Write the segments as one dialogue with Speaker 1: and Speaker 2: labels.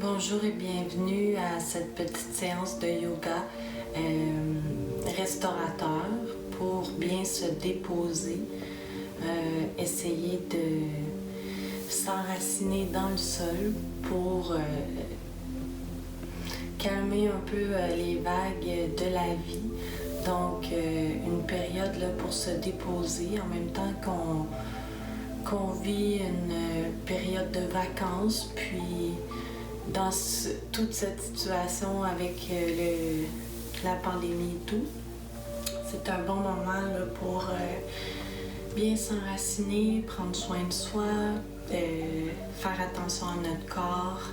Speaker 1: Bonjour et bienvenue à cette petite séance de yoga restaurateur pour bien se déposer, essayer de s'enraciner dans le sol pour calmer un peu les vagues de la vie. Donc une période là, pour se déposer en même temps qu'on vit une période de vacances, puis dans toute cette situation avec la pandémie et tout, c'est un bon moment là, pour bien s'enraciner, prendre soin de soi, faire attention à notre corps.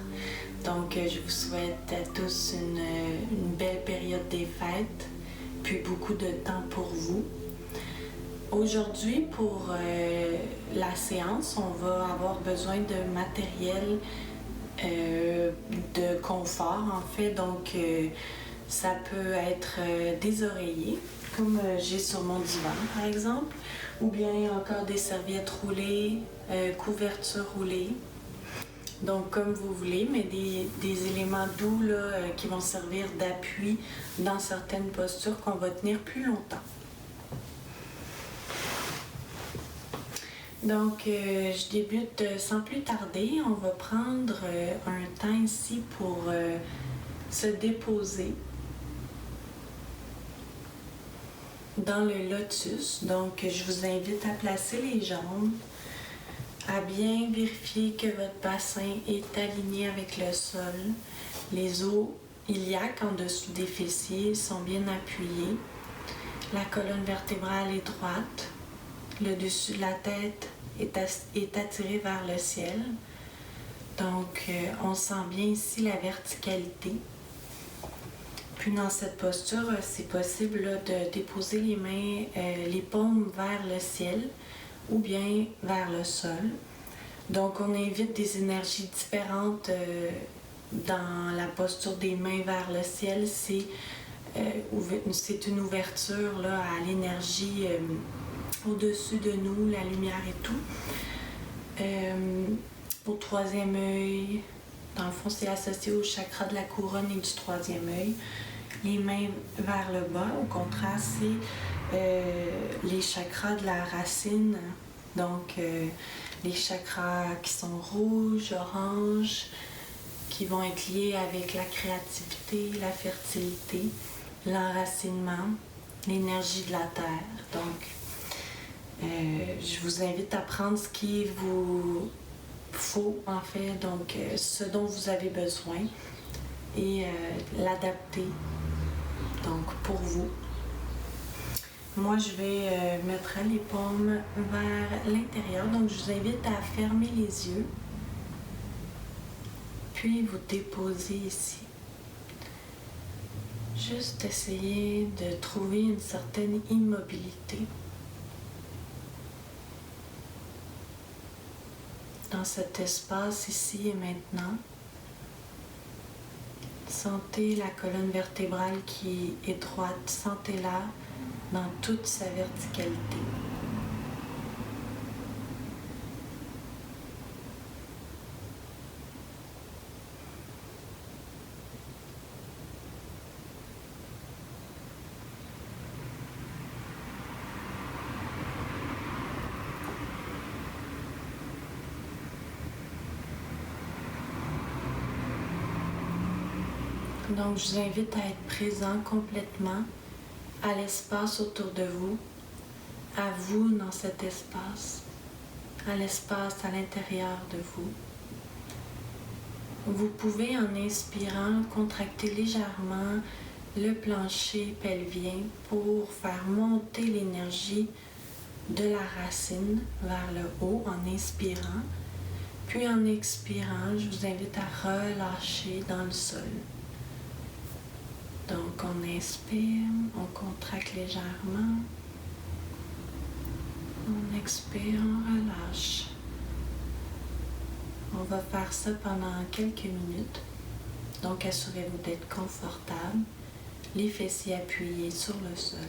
Speaker 1: Donc je vous souhaite à tous une belle période des fêtes, puis beaucoup de temps pour vous. Aujourd'hui, pour la séance, on va avoir besoin de matériel de confort, en fait. Donc, ça peut être des oreillers, comme j'ai sur mon divan, par exemple, ou bien encore des serviettes roulées, couvertures roulées. Donc, comme vous voulez, mais des éléments doux là, qui vont servir d'appui dans certaines postures qu'on va tenir plus longtemps. Donc, je débute sans plus tarder. On va prendre un temps ici pour se déposer dans le lotus. Donc, je vous invite à placer les jambes, à bien vérifier que votre bassin est aligné avec le sol. Les os iliaques en dessous des fessiers sont bien appuyés. La colonne vertébrale est droite. Le dessus de la tête est attiré vers le ciel. Donc, on sent bien ici la verticalité. Puis dans cette posture, c'est possible là, de déposer les mains, les paumes vers le ciel ou bien vers le sol. Donc, on invite des énergies différentes dans la posture des mains vers le ciel. C'est une ouverture là, à l'énergie au-dessus de nous, la lumière et tout. Au troisième œil, dans le fond, c'est associé au chakra de la couronne et du troisième œil. Les mains vers le bas, au contraire, c'est les chakras de la racine. Donc, les chakras qui sont rouges, oranges, qui vont être liés avec la créativité, la fertilité, l'enracinement, l'énergie de la terre. Donc, je vous invite à prendre ce qu'il vous faut, en fait, donc ce dont vous avez besoin et l'adapter, donc pour vous. Moi, je vais mettre les paumes vers l'intérieur, donc je vous invite à fermer les yeux, puis vous déposer ici. Juste essayer de trouver une certaine immobilité dans cet espace ici et maintenant. Sentez la colonne vertébrale qui est droite, sentez-la dans toute sa verticalité. Donc, je vous invite à être présent complètement à l'espace autour de vous, à vous dans cet espace, à l'espace à l'intérieur de vous. Vous pouvez, en inspirant, contracter légèrement le plancher pelvien pour faire monter l'énergie de la racine vers le haut en inspirant. Puis en expirant, je vous invite à relâcher dans le sol. Donc, on inspire, on contracte légèrement. On expire, on relâche. On va faire ça pendant quelques minutes. Donc, assurez-vous d'être confortable. Les fessiers appuyés sur le sol.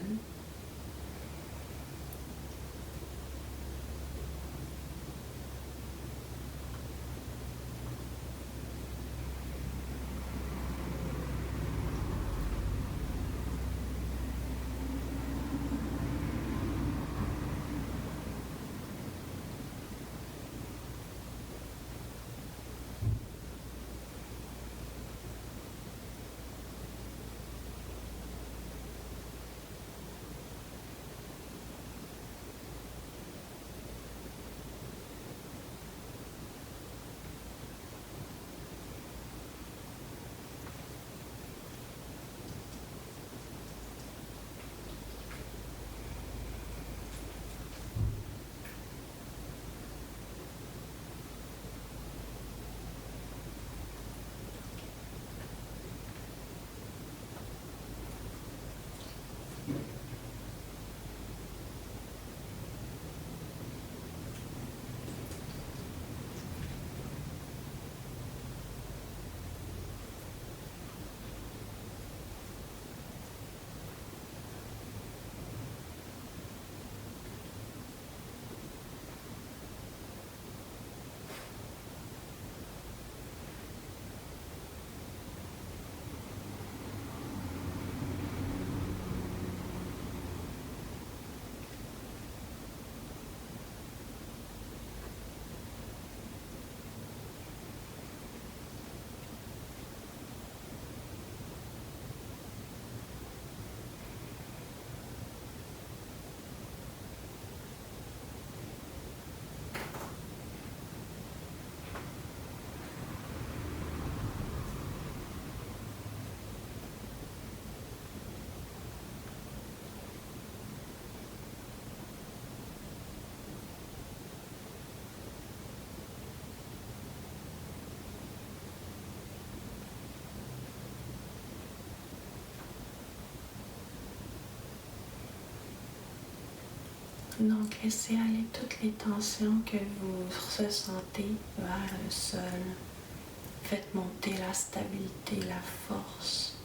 Speaker 1: Donc, laissez aller toutes les tensions que vous ressentez vers le sol. Faites monter la stabilité, la force.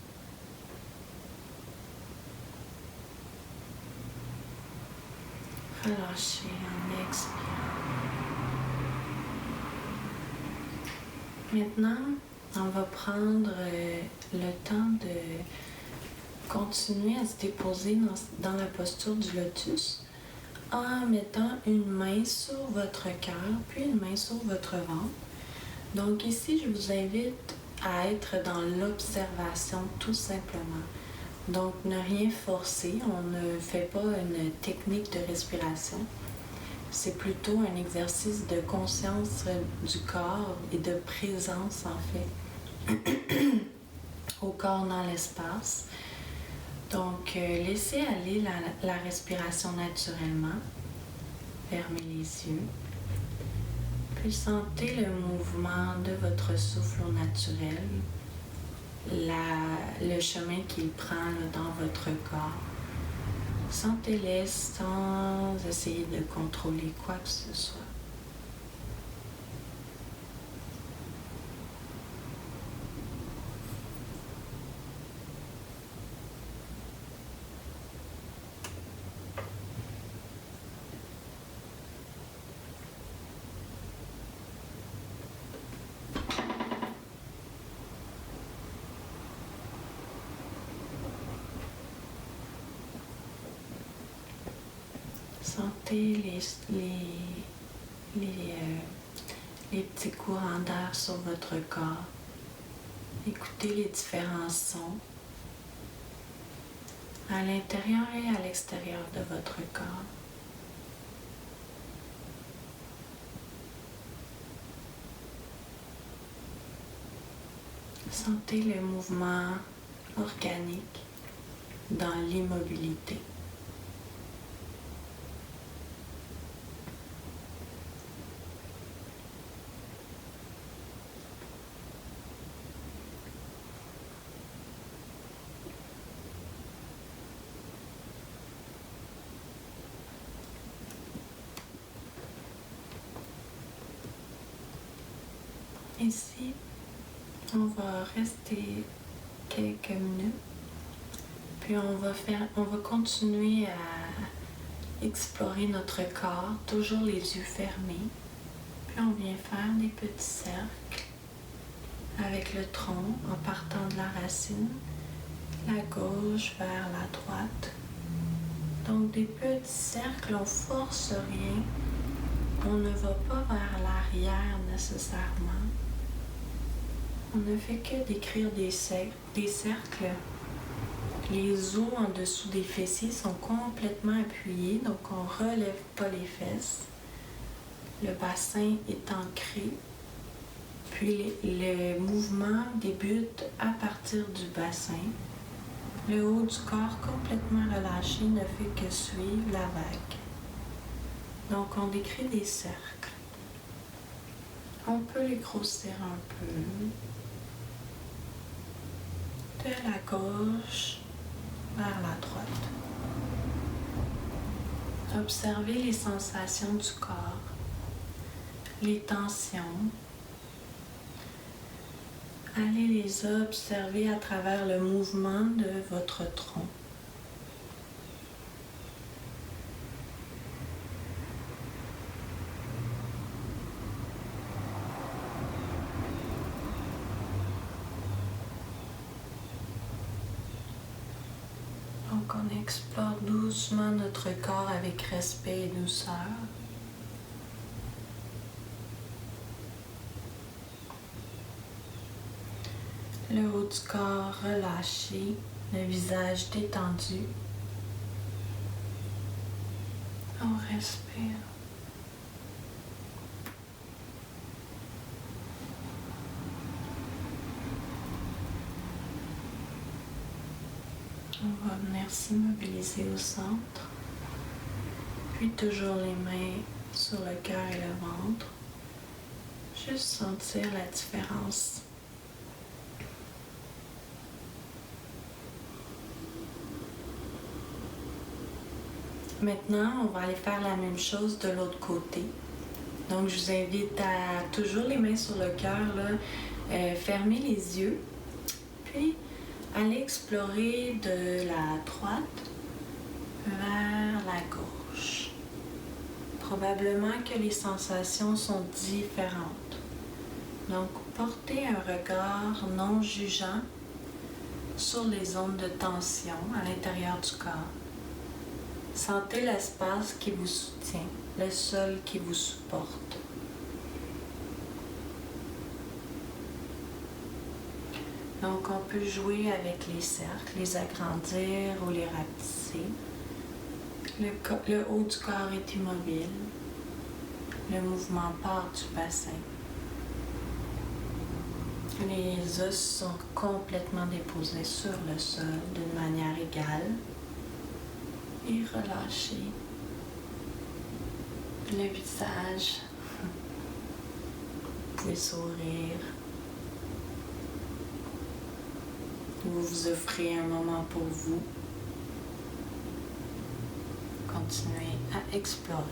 Speaker 1: Relâchez en expirant. Maintenant, on va prendre le temps de continuer à se déposer dans la posture du lotus en mettant une main sur votre cœur, puis une main sur votre ventre. Donc ici, je vous invite à être dans l'observation tout simplement. Donc ne rien forcer, on ne fait pas une technique de respiration. C'est plutôt un exercice de conscience du corps et de présence en fait au corps dans l'espace. Donc laissez aller la respiration naturellement. Fermez les yeux. Puis sentez le mouvement de votre souffle au naturel, le chemin qu'il prend là, dans votre corps. Sentez-les sans essayer de contrôler quoi que ce soit. Sentez les petits courants d'air sur votre corps. Écoutez les différents sons à l'intérieur et à l'extérieur de votre corps. Sentez le mouvement organique dans l'immobilité. Ici, on va rester quelques minutes, puis on va continuer à explorer notre corps, toujours les yeux fermés. Puis on vient faire des petits cercles avec le tronc en partant de la racine, la gauche vers la droite. Donc des petits cercles, on force rien, on ne va pas vers l'arrière nécessairement. On ne fait que décrire des cercles. Les os en dessous des fessiers sont complètement appuyés, donc on ne relève pas les fesses. Le bassin est ancré, puis le mouvement débute à partir du bassin. Le haut du corps complètement relâché ne fait que suivre la vague. Donc on décrit des cercles. On peut les grossir un peu. De la gauche vers la droite. Observez les sensations du corps, les tensions. Allez les observer à travers le mouvement de votre tronc. Donc on explore doucement notre corps avec respect et douceur. Le haut du corps relâché, le visage détendu. On respire. On va venir s'immobiliser au centre, puis toujours les mains sur le cœur et le ventre. Juste sentir la différence. Maintenant, on va aller faire la même chose de l'autre côté. Donc, je vous invite à toujours les mains sur le cœur, fermer les yeux, puis aller explorer de la droite vers la gauche. Probablement que les sensations sont différentes. Donc, portez un regard non jugeant sur les zones de tension à l'intérieur du corps. Sentez l'espace qui vous soutient, le sol qui vous supporte. Donc, on peut jouer avec les cercles, les agrandir ou les rapetisser. Le haut du corps est immobile. Le mouvement part du bassin. Les os sont complètement déposés sur le sol d'une manière égale et relâchés. Le visage, vous pouvez sourire. Vous vous offrez un moment pour vous. Continuez à explorer.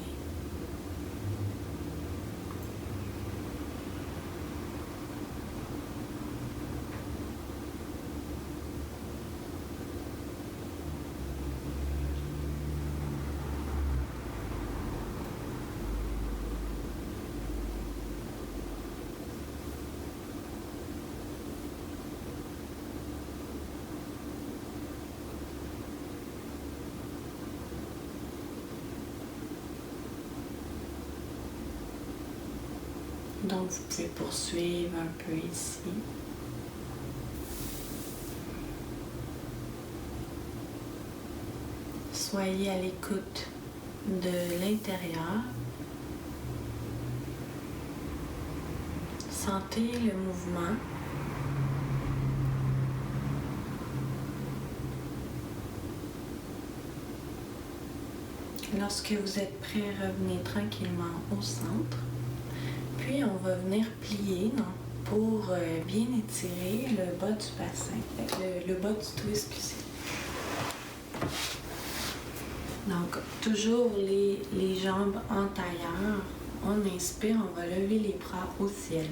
Speaker 1: Donc, vous pouvez poursuivre un peu ici. Soyez à l'écoute de l'intérieur. Sentez le mouvement. Lorsque vous êtes prêt, revenez tranquillement au centre. Puis on va venir plier pour bien étirer le bas du bassin, le bas du dos, excusez. Donc, toujours les jambes en tailleur. On inspire, on va lever les bras au ciel.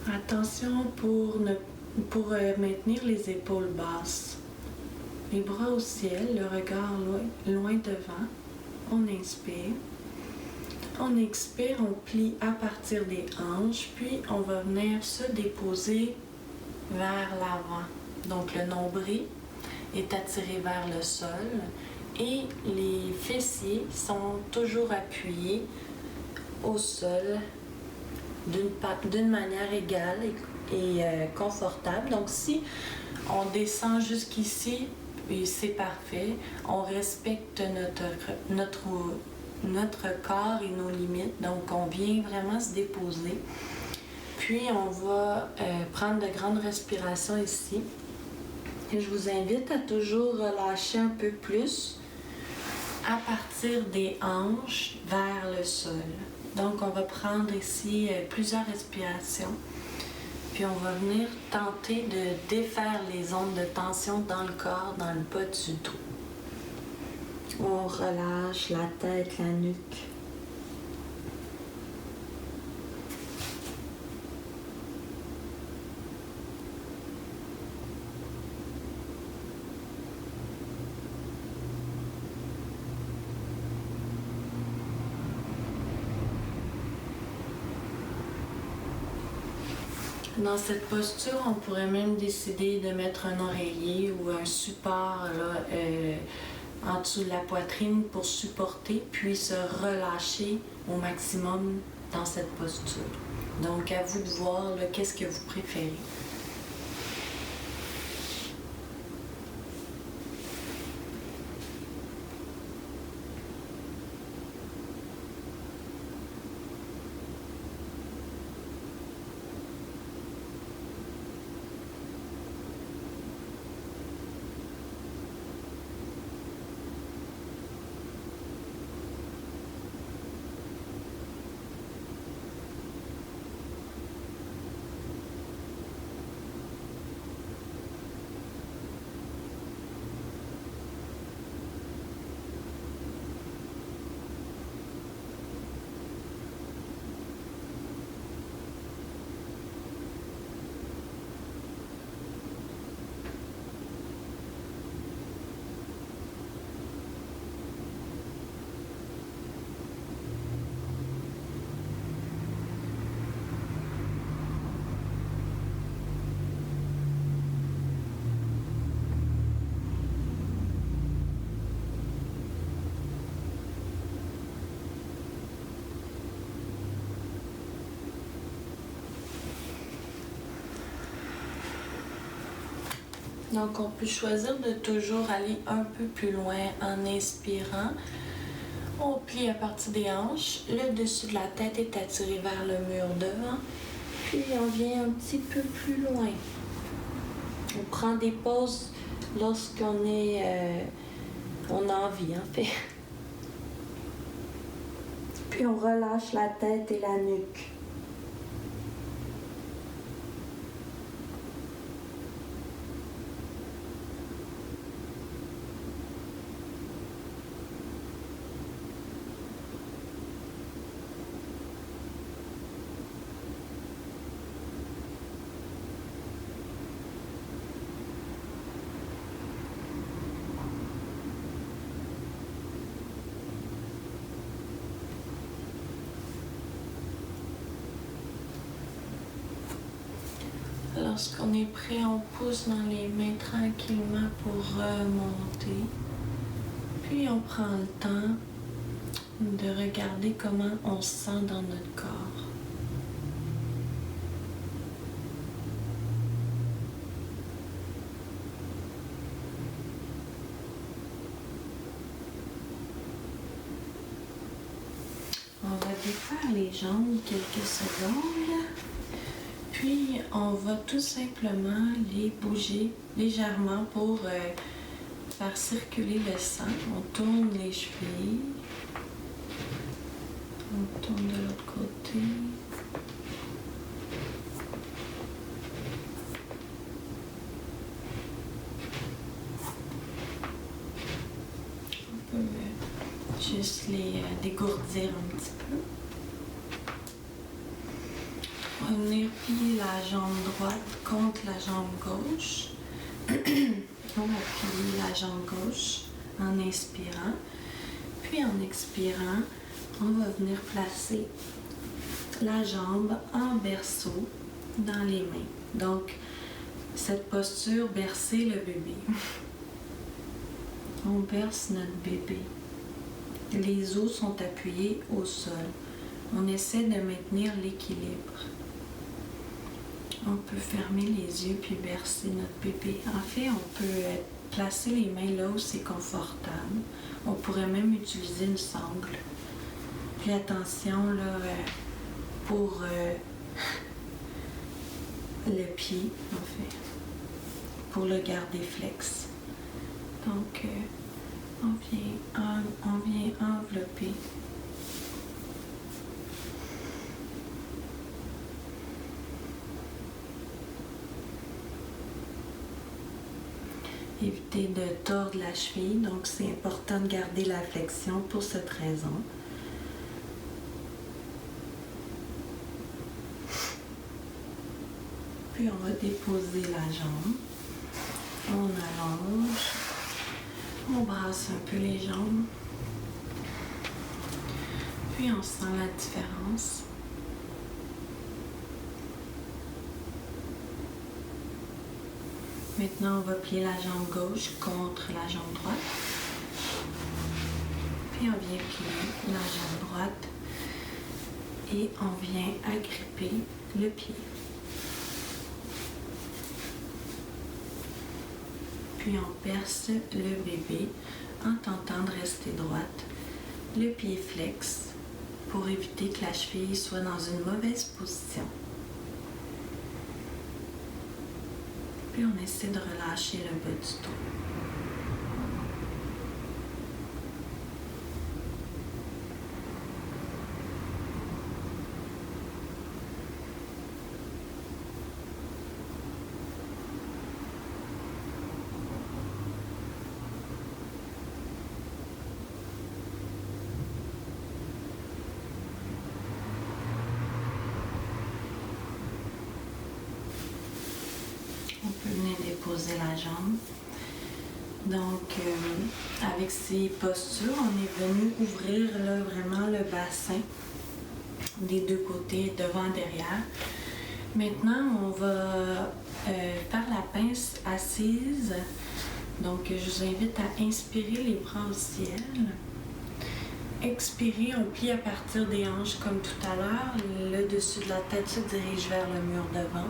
Speaker 1: Attention pour maintenir les épaules basses. Les bras au ciel, le regard loin devant. On inspire. On expire, on plie à partir des hanches, puis on va venir se déposer vers l'avant. Donc le nombril est attiré vers le sol et les fessiers sont toujours appuyés au sol d'une manière égale et confortable. Donc si on descend jusqu'ici, c'est parfait. On respecte notre corps et nos limites. Donc, on vient vraiment se déposer. Puis, on va prendre de grandes respirations ici. Et je vous invite à toujours relâcher un peu plus à partir des hanches vers le sol. Donc, on va prendre ici plusieurs respirations. Puis, on va venir tenter de défaire les zones de tension dans le corps, dans le bas du dos. On relâche la tête, la nuque. Dans cette posture, on pourrait même décider de mettre un oreiller ou un support en dessous de la poitrine pour supporter, puis se relâcher au maximum dans cette posture. Donc, à vous de voir qu'est-ce que vous préférez. Donc, on peut choisir de toujours aller un peu plus loin en inspirant. On plie à partir des hanches. Le dessus de la tête est attiré vers le mur devant. Puis, on vient un petit peu plus loin. On prend des pauses lorsqu'on est... on a envie, en fait. Puis, on relâche la tête et la nuque. Lorsqu'on est prêt, on pousse dans les mains tranquillement pour remonter. Puis on prend le temps de regarder comment on se sent dans notre corps. On va défaire les jambes quelques secondes. Puis, on va tout simplement les bouger légèrement pour faire circuler le sang. On tourne les chevilles. On tourne de l'autre côté. On peut juste les dégourdir un petit peu. On va venir plier la jambe droite contre la jambe gauche. On va plier la jambe gauche en inspirant. Puis en expirant, on va venir placer la jambe en berceau dans les mains. Donc, cette posture, bercer le bébé. On berce notre bébé. Les os sont appuyés au sol. On essaie de maintenir l'équilibre. On peut fermer les yeux puis bercer notre bébé. En fait, on peut placer les mains là où c'est confortable. On pourrait même utiliser une sangle. Puis attention là, pour le pied, en fait, pour le garder flex. Donc, on vient envelopper. Éviter de tordre la cheville, donc c'est important de garder la flexion pour cette raison. Puis on va déposer la jambe. On allonge. On brasse un peu les jambes. Puis on sent la différence. Maintenant, on va plier la jambe gauche contre la jambe droite. Puis on vient plier la jambe droite et on vient agripper le pied. Puis on perce le bébé en tentant de rester droite. Le pied flex pour éviter que la cheville soit dans une mauvaise position. Puis on essaie de relâcher le bas du dos. Déposer la jambe. Donc, avec ces postures, on est venu ouvrir là, vraiment le bassin des deux côtés, devant et derrière. Maintenant, on va faire la pince assise. Donc, je vous invite à inspirer les bras au ciel. Expirer, on plie à partir des hanches comme tout à l'heure. Le dessus de la tête se dirige vers le mur devant.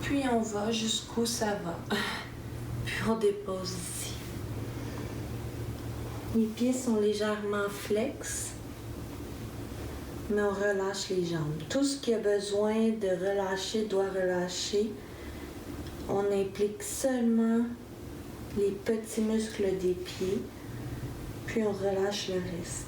Speaker 1: Puis on va jusqu'où ça va. Puis on dépose ici. Les pieds sont légèrement flex, mais on relâche les jambes. Tout ce qui a besoin de relâcher doit relâcher. On implique seulement les petits muscles des pieds, puis on relâche le reste.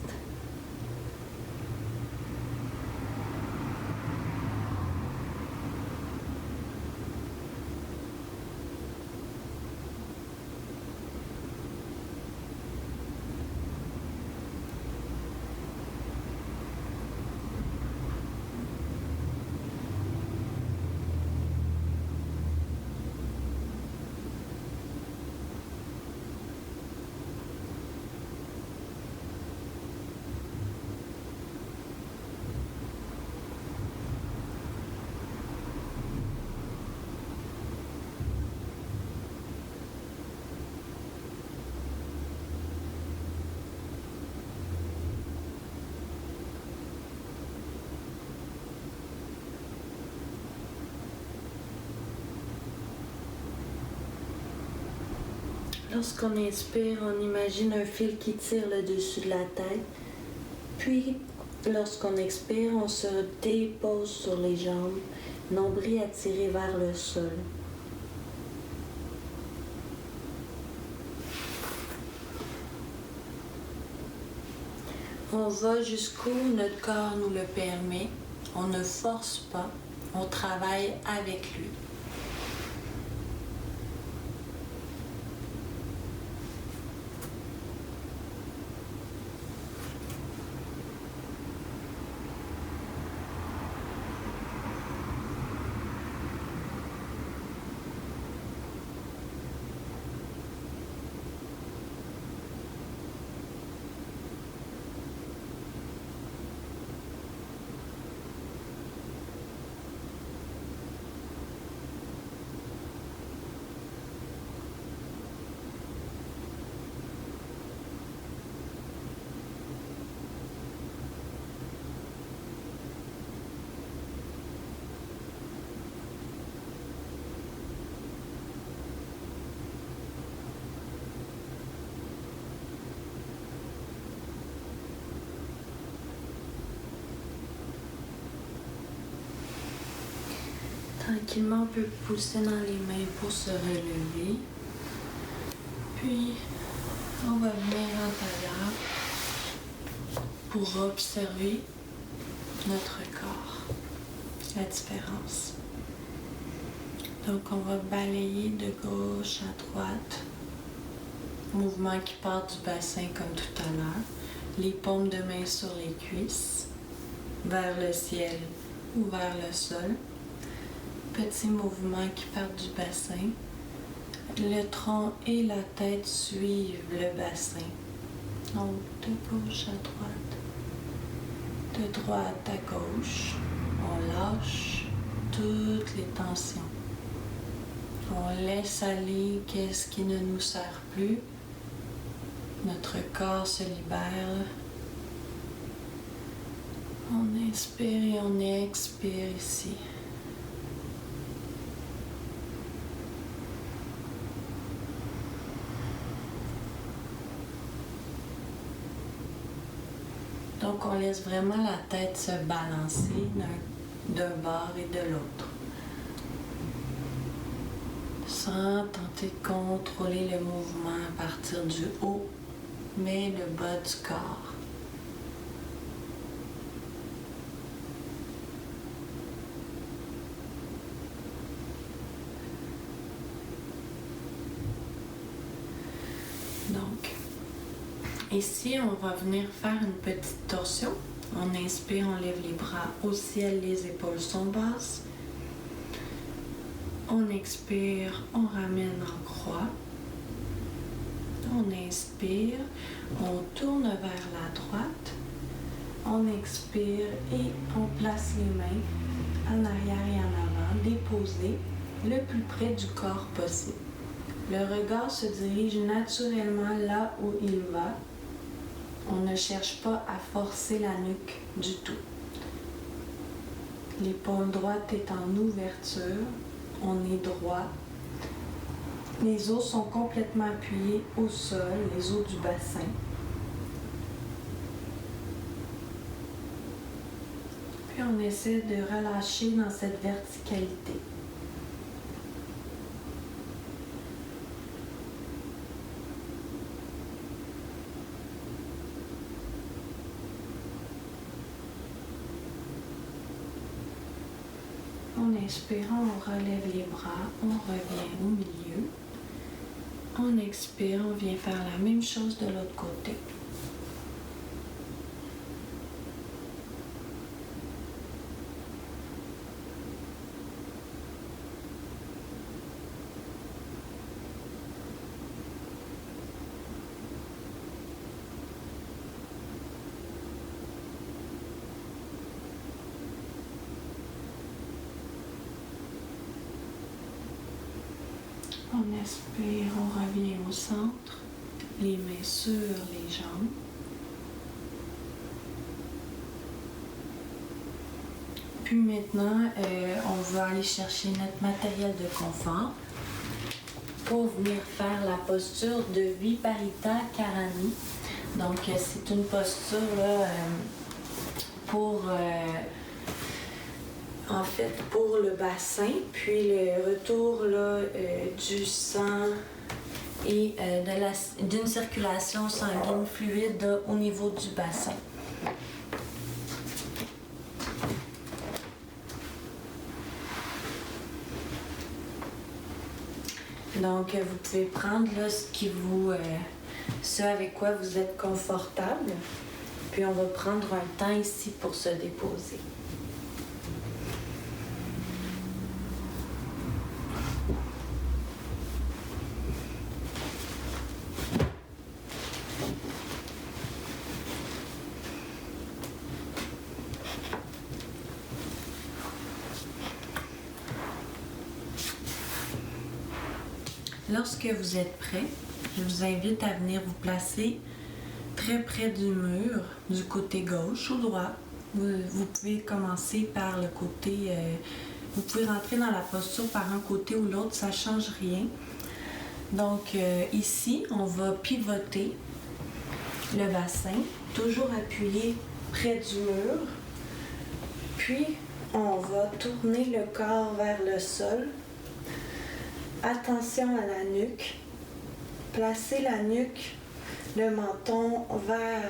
Speaker 1: Lorsqu'on inspire, on imagine un fil qui tire le dessus de la tête. Puis, lorsqu'on expire, on se dépose sur les jambes, nombril attiré vers le sol. On va jusqu'où notre corps nous le permet. On ne force pas, on travaille avec lui. Tranquillement, on peut pousser dans les mains pour se relever. Puis, on va venir en tailleur pour observer notre corps, la différence. Donc, on va balayer de gauche à droite. Mouvement qui part du bassin comme tout à l'heure. Les paumes de main sur les cuisses, vers le ciel ou vers le sol. Petits mouvements qui partent du bassin. Le tronc et la tête suivent le bassin. Donc, de gauche à droite, de droite à gauche. On lâche toutes les tensions. On laisse aller qu'est-ce qui ne nous sert plus. Notre corps se libère. On inspire et on expire ici. Donc, on laisse vraiment la tête se balancer d'un bord et de l'autre. Sans tenter de contrôler le mouvement à partir du haut, mais le bas du corps. Donc, ici, on va venir faire une petite torsion. On inspire, on lève les bras au ciel, les épaules sont basses. On expire, on ramène en croix. On inspire, on tourne vers la droite. On expire et on place les mains en arrière et en avant, déposées le plus près du corps possible. Le regard se dirige naturellement là où il va. On ne cherche pas à forcer la nuque du tout. L'épaule droite est en ouverture. On est droit. Les os sont complètement appuyés au sol, les os du bassin. Puis on essaie de relâcher dans cette verticalité. En inspirant, on relève les bras, on revient au milieu. En expirant, on vient faire la même chose de l'autre côté. On inspire, on revient au centre, les mains sur les jambes. Puis maintenant, on va aller chercher notre matériel de confort pour venir faire la posture de Viparita Karani. Donc, c'est une posture là, pour le bassin, puis le retour là, du sang et d'une circulation sanguine fluide là, au niveau du bassin. Donc, vous pouvez prendre là, ce avec quoi vous êtes confortable, puis on va prendre un temps ici pour se déposer. Lorsque vous êtes prêt, je vous invite à venir vous placer très près du mur, du côté gauche ou droit. Vous pouvez commencer par le côté... vous pouvez rentrer dans la posture par un côté ou l'autre, ça ne change rien. Donc ici, on va pivoter le bassin, toujours appuyé près du mur. Puis, on va tourner le corps vers le sol. Attention à la nuque. Placez la nuque, le menton vers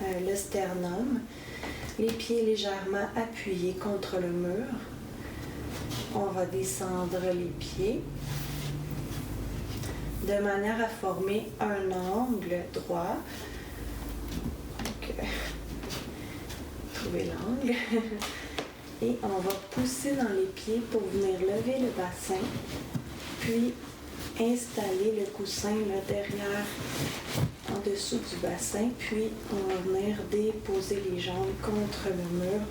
Speaker 1: le sternum. Les pieds légèrement appuyés contre le mur. On va descendre les pieds de manière à former un angle droit. Donc, trouvez l'angle. Et on va pousser dans les pieds pour venir lever le bassin. Puis installer le coussin là, derrière, en dessous du bassin. Puis on va venir déposer les jambes contre le mur.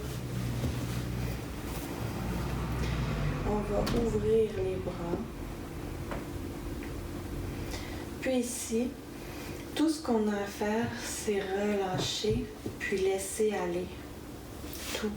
Speaker 1: On va ouvrir les bras. Puis ici, tout ce qu'on a à faire, c'est relâcher, puis laisser aller. Tout.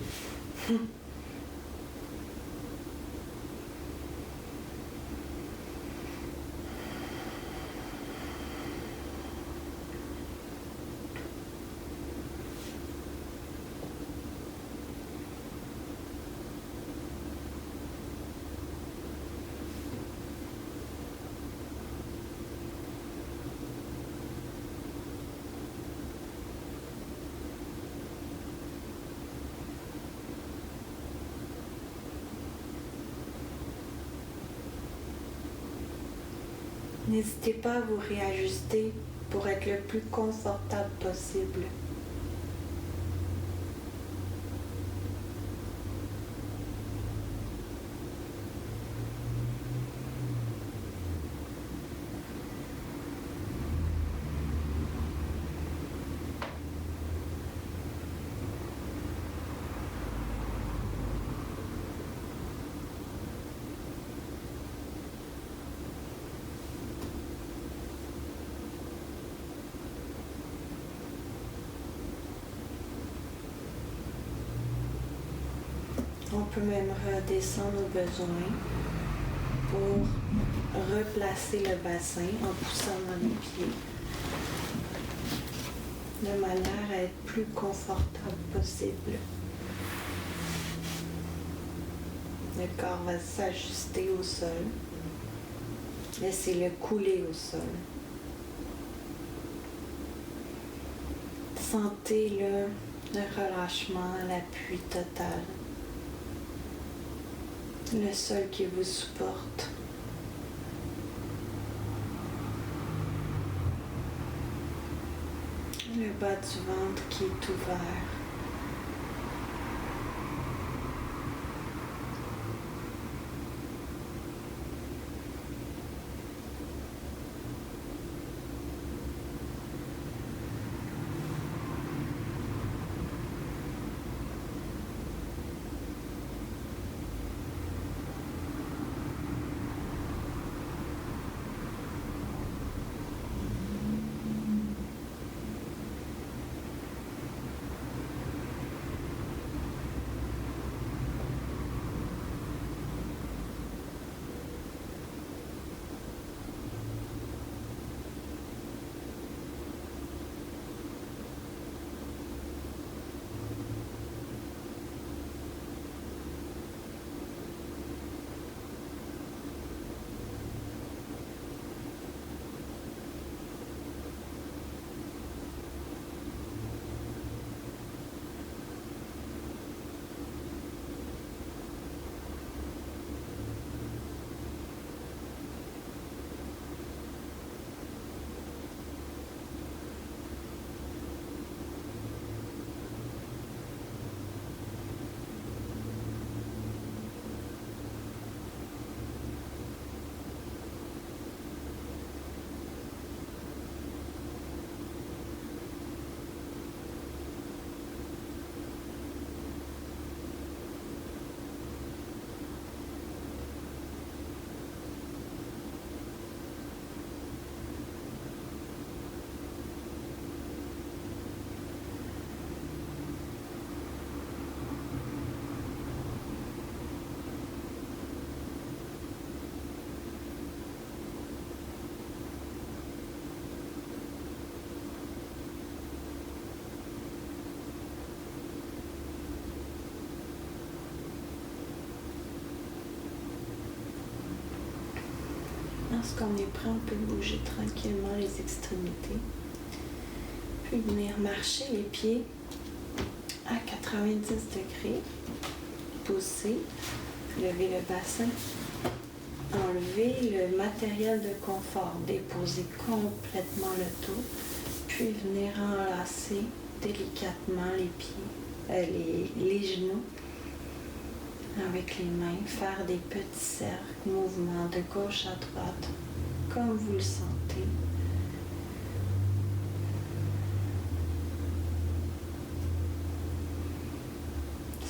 Speaker 1: N'hésitez pas à vous réajuster pour être le plus confortable possible. On peut même redescendre au besoin. pour replacer le bassin en poussant dans les pieds de manière à être plus confortable possible. Le corps va s'ajuster au sol. Laissez-le couler au sol. Sentez le relâchement, l'appui total. Le sol qui vous supporte. Le bas du ventre qui est ouvert. Lorsqu'on est prêt, on peut bouger tranquillement les extrémités. Puis venir marcher les pieds à 90 degrés. Pousser, lever le bassin. Enlever le matériel de confort. Déposer complètement le dos. Puis venir enlacer délicatement les pieds, les genoux. Avec les mains, faire des petits cercles, mouvements de gauche à droite, comme vous le sentez.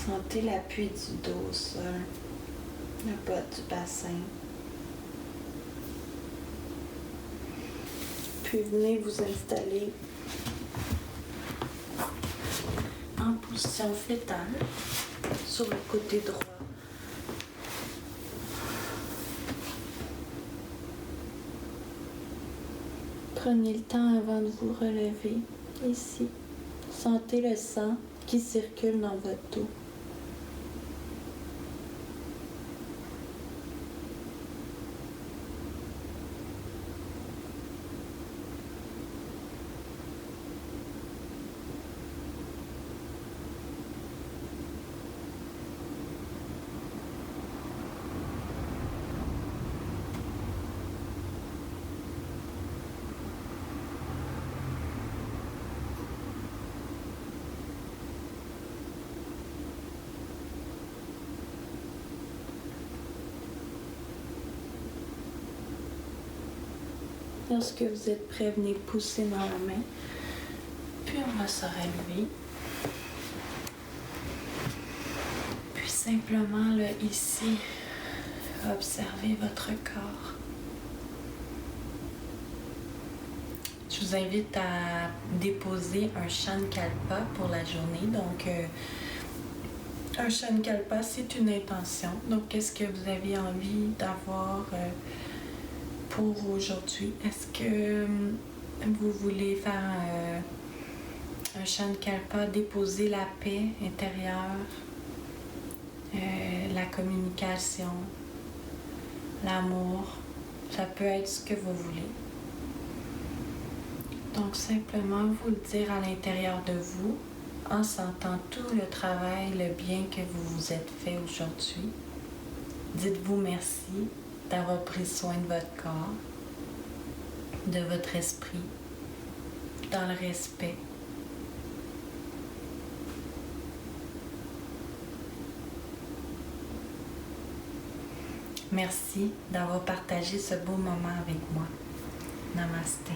Speaker 1: Sentez l'appui du dos au sol, le bas du bassin. Puis venez vous installer en position fétale sur le côté droit. Prenez le temps avant de vous relever. Ici, sentez le sang qui circule dans votre dos. Lorsque vous êtes prêt, venez pousser dans la main. Puis on va se relever. Puis simplement, là, ici, observez votre corps. Je vous invite à déposer un Sankalpa pour la journée. Donc, Un Sankalpa, c'est une intention. Donc, qu'est-ce que vous avez envie d'avoir pour aujourd'hui? Est-ce que vous voulez faire un Sankalpa, déposer la paix intérieure, la communication, l'amour? Ça peut être ce que vous voulez. Donc, simplement vous le dire à l'intérieur de vous, en sentant tout le travail, le bien que vous vous êtes fait aujourd'hui. Dites-vous merci d'avoir pris soin de votre corps, de votre esprit, dans le respect. Merci d'avoir partagé ce beau moment avec moi. Namasté.